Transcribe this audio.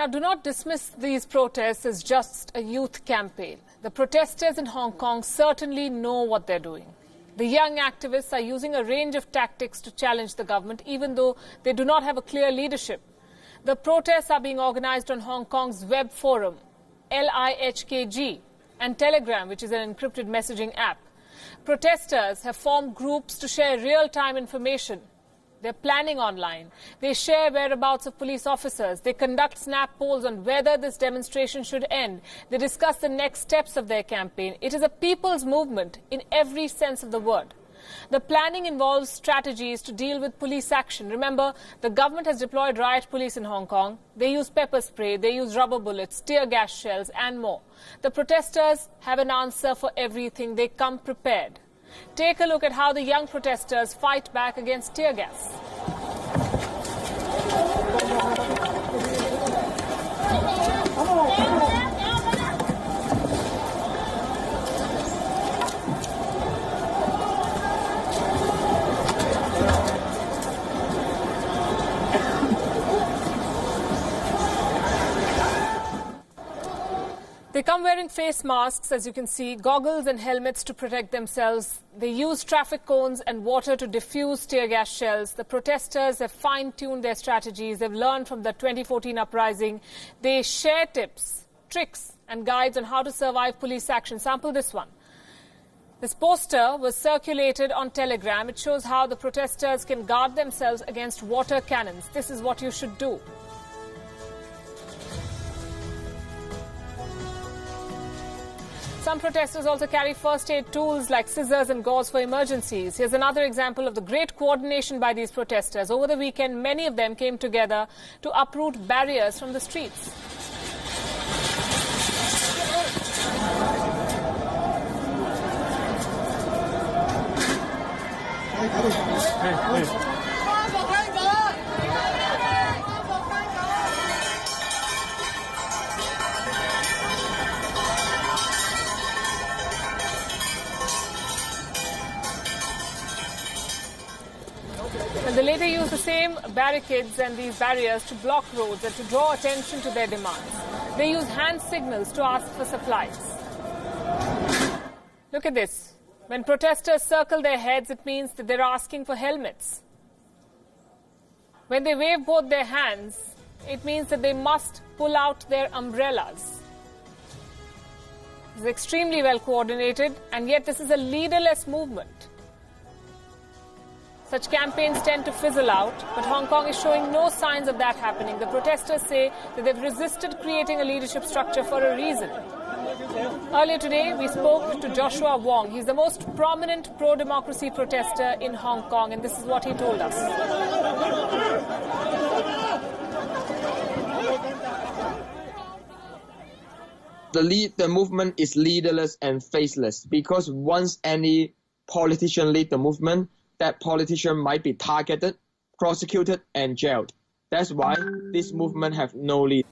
Now, do not dismiss these protests as just a youth campaign. The protesters in Hong Kong certainly know what they're doing. The young activists are using a range of tactics to challenge the government, even though they do not have a clear leadership. The protests are being organized on Hong Kong's web forum, LIHKG, and Telegram, which is an encrypted messaging app. Protesters have formed groups to share real-time information. They're planning online. They share whereabouts of police officers. They conduct snap polls on whether this demonstration should end. They discuss the next steps of their campaign. It is a people's movement in every sense of the word. The planning involves strategies to deal with police action. Remember, the government has deployed riot police in Hong Kong. They use pepper spray, they use rubber bullets, tear gas shells and more. The protesters have an answer for everything. They come prepared. Take a look at how the young protesters fight back against tear gas. They come wearing face masks, as you can see, goggles and helmets to protect themselves. They use traffic cones and water to diffuse tear gas shells. The protesters have fine-tuned their strategies. They've learned from the 2014 uprising. They share tips, tricks and guides on how to survive police action. Sample this one. This poster was circulated on Telegram. It shows how the protesters can guard themselves against water cannons. This is what you should do. Some protesters also carry first aid tools like scissors and gauze for emergencies. Here's another example of the great coordination by these protesters. Over the weekend, many of them came together to uproot barriers from the streets. And they later used the same barricades and these barriers to block roads and to draw attention to their demands. They use hand signals to ask for supplies. Look at this. When protesters circle their heads, it means that they're asking for helmets. When they wave both their hands, it means that they must pull out their umbrellas. This is extremely well coordinated, and yet this is a leaderless movement. Such campaigns tend to fizzle out, but Hong Kong is showing no signs of that happening. The protesters say that they've resisted creating a leadership structure for a reason. Earlier today, we spoke to Joshua Wong. He's the most prominent pro-democracy protester in Hong Kong, and this is what he told us. The movement is leaderless and faceless because once any politician lead the movement, that politician might be targeted, prosecuted, and jailed. That's why this movement have no leader.